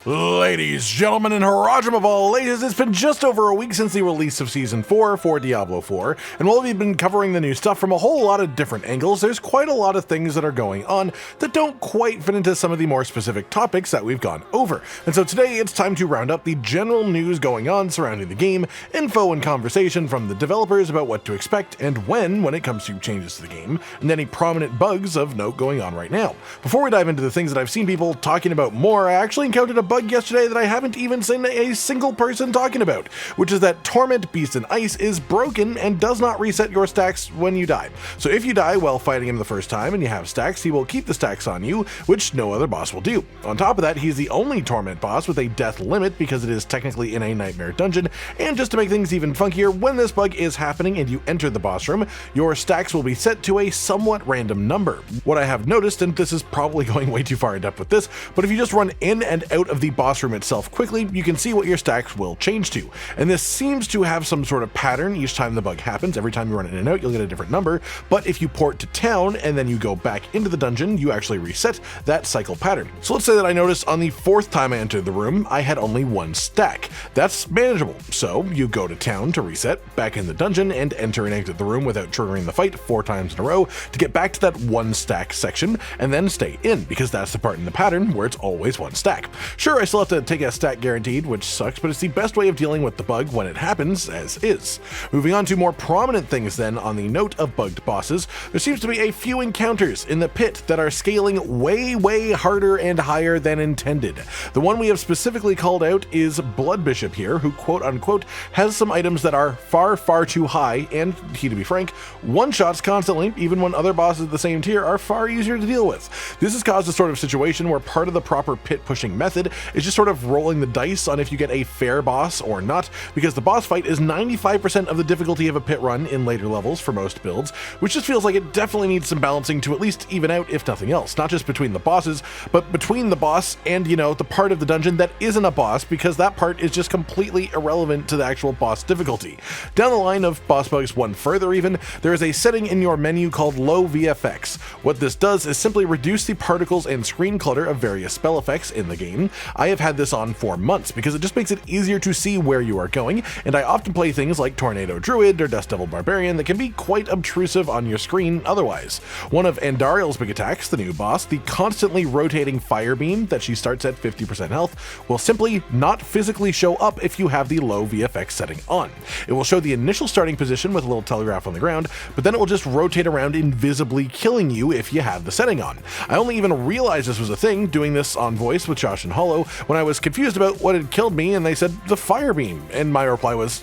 Ladies, gentlemen, and Harajam of all ages, it's been just over a week since the release of Season 4 for Diablo 4, and while we've been covering the new stuff from a whole lot of different angles, there's quite a lot of things that are going on that don't quite fit into some of the more specific topics that we've gone over. And so today it's time to round up the general news going on surrounding the game, info and conversation from the developers about what to expect and when it comes to changes to the game, and any prominent bugs of note going on right now. Before we dive into the things that I've seen people talking about more, I actually encountered a bug yesterday that I haven't even seen a single person talking about, which is that Torment Beast and Ice is broken and does not reset your stacks when you die. So if you die while fighting him the first time and you have stacks, he will keep the stacks on you, which no other boss will do. On top of that, he's the only Torment boss with a death limit because it is technically in a Nightmare dungeon, and just to make things even funkier, when this bug is happening and you enter the boss room, your stacks will be set to a somewhat random number. What I have noticed, and this is probably going way too far in depth with this, but if you just run in and out of the boss room itself quickly, you can see what your stacks will change to. And this seems to have some sort of pattern each time the bug happens. Every time you run in and out, you'll get a different number, but if you port to town and then you go back into the dungeon, you actually reset that cycle pattern. So let's say that I noticed on the fourth time I entered the room, I had only one stack. That's manageable. So you go to town to reset, back in the dungeon, and enter and exit the room without triggering the fight 4 times in a row to get back to that one stack section, and then stay in, because that's the part in the pattern where it's always one stack. Sure, I still have to take a stack guaranteed, which sucks, but it's the best way of dealing with the bug when it happens, as is. Moving on to more prominent things then, on the note of bugged bosses, there seems to be a few encounters in the pit that are scaling way harder and higher than intended. The one we have specifically called out is Blood Bishop here, who quote unquote has some items that are far too high, and to be frank, one-shots constantly, even when other bosses of the same tier are far easier to deal with. This has caused a sort of situation where part of the proper pit pushing method is just sort of rolling the dice on if you get a fair boss or not, because the boss fight is 95% of the difficulty of a pit run in later levels for most builds, which just feels like it definitely needs some balancing to at least even out, if nothing else, not just between the bosses, but between the boss and, the part of the dungeon that isn't a boss, because that part is just completely irrelevant to the actual boss difficulty. Down the line of boss bugs one further even, there is a setting in your menu called low VFX. What this does is simply reduce the particles and screen clutter of various spell effects in the game. I have had this on for months because it just makes it easier to see where you are going, and I often play things like Tornado Druid or Dust Devil Barbarian that can be quite obtrusive on your screen otherwise. One of Andariel's big attacks, the new boss, the constantly rotating fire beam that she starts at 50% health, will simply not physically show up if you have the low VFX setting on. It will show the initial starting position with a little telegraph on the ground, but then it will just rotate around invisibly, killing you if you have the setting on. I only even realized this was a thing doing this on voice with Josh and Hollow when I was confused about what had killed me, and they said the fire beam, and my reply was,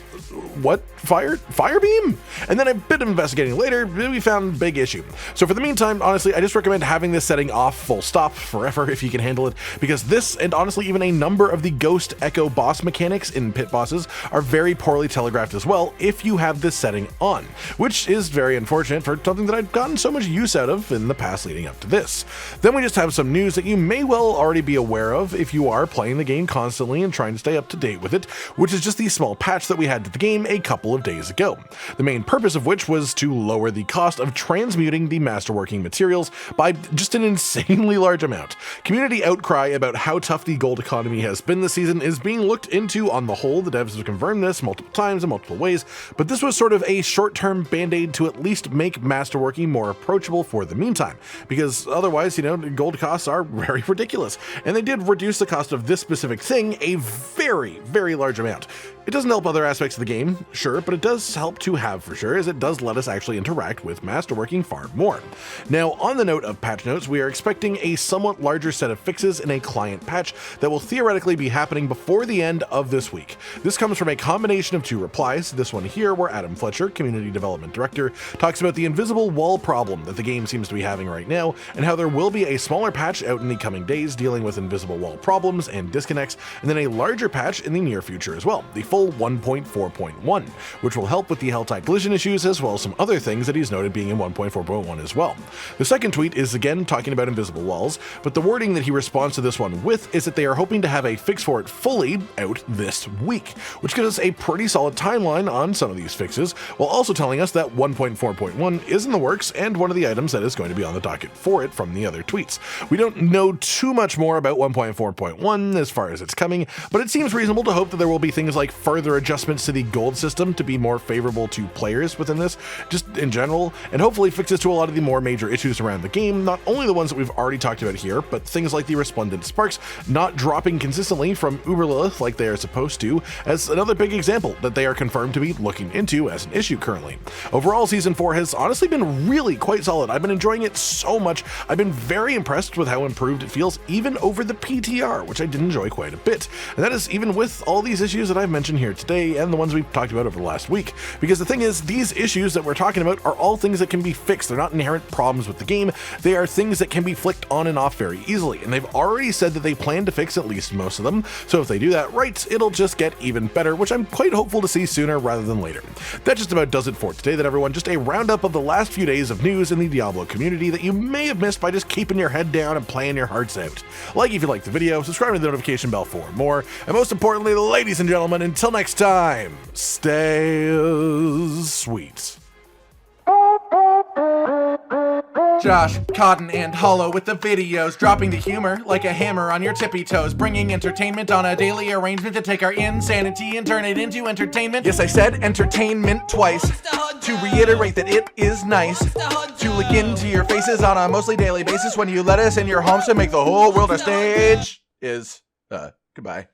what? Fire beam? And then a bit of investigating later, we found big issue. So for the meantime, honestly, I just recommend having this setting off full stop forever if you can handle it, because this, and honestly even a number of the Ghost Echo boss mechanics in pit bosses, are very poorly telegraphed as well if you have this setting on, which is very unfortunate for something that I've gotten so much use out of in the past leading up to this. Then we just have some news that you may well already be aware of if you are playing the game constantly and trying to stay up to date with it, which is just the small patch that we had to the game a couple of days ago. The main purpose of which was to lower the cost of transmuting the masterworking materials by just an insanely large amount. Community outcry about how tough the gold economy has been this season is being looked into on the whole. The devs have confirmed this multiple times in multiple ways, but this was sort of a short-term band-aid to at least make masterworking more approachable for the meantime, because otherwise, gold costs are very ridiculous, and they did reduce the cost of this specific thing a very large amount. It doesn't help other aspects of the game, sure, but it does help to have for sure, as it does let us actually interact with masterworking far more. Now, on the note of patch notes, we are expecting a somewhat larger set of fixes in a client patch that will theoretically be happening before the end of this week. This comes from a combination of 2 replies, this one here where Adam Fletcher, Community Development Director, talks about the invisible wall problem that the game seems to be having right now, and how there will be a smaller patch out in the coming days dealing with invisible wall problems and disconnects, and then a larger patch in the near future as well, the full 1.4.1. 1.4.1, which will help with the Helltide collision issues as well as some other things that he's noted being in 1.4.1 as well. The second tweet is again talking about invisible walls, but the wording that he responds to this one with is that they are hoping to have a fix for it fully out this week, which gives us a pretty solid timeline on some of these fixes, while also telling us that 1.4.1 is in the works and one of the items that is going to be on the docket for it from the other tweets. We don't know too much more about 1.4.1 as far as it's coming, but it seems reasonable to hope that there will be things like further adjustments to the gold system to be more favorable to players within this, just in general, and hopefully fixes to a lot of the more major issues around the game, not only the ones that we've already talked about here, but things like the resplendant sparks not dropping consistently from Uberlilith like they are supposed to, as another big example that they are confirmed to be looking into as an issue currently. Overall, Season 4 has honestly been really quite solid. I've been enjoying it so much. I've been very impressed with how improved it feels, even over the PTR, which I did enjoy quite a bit. And that is even with all these issues that I've mentioned here today and the ones we've talked about over the last week. Because the thing is, these issues that we're talking about are all things that can be fixed. They're not inherent problems with the game. They are things that can be flicked on and off very easily. And they've already said that they plan to fix at least most of them. So if they do that right, it'll just get even better, which I'm quite hopeful to see sooner rather than later. That just about does it for today, then, everyone. Just a roundup of the last few days of news in the Diablo community that you may have missed by just keeping your head down and playing your hearts out. Like if you liked the video, subscribe to the notification bell for more, and most importantly, ladies and gentlemen, until next time, stay sweet. Josh, Cotton, and Hollow with the videos, dropping the humor like a hammer on your tippy toes, bringing entertainment on a daily arrangement to take our insanity and turn it into entertainment. Yes, I said entertainment twice, to reiterate that it is nice to look into your faces on a mostly daily basis when you let us in your homes to make the whole world a stage. Goodbye.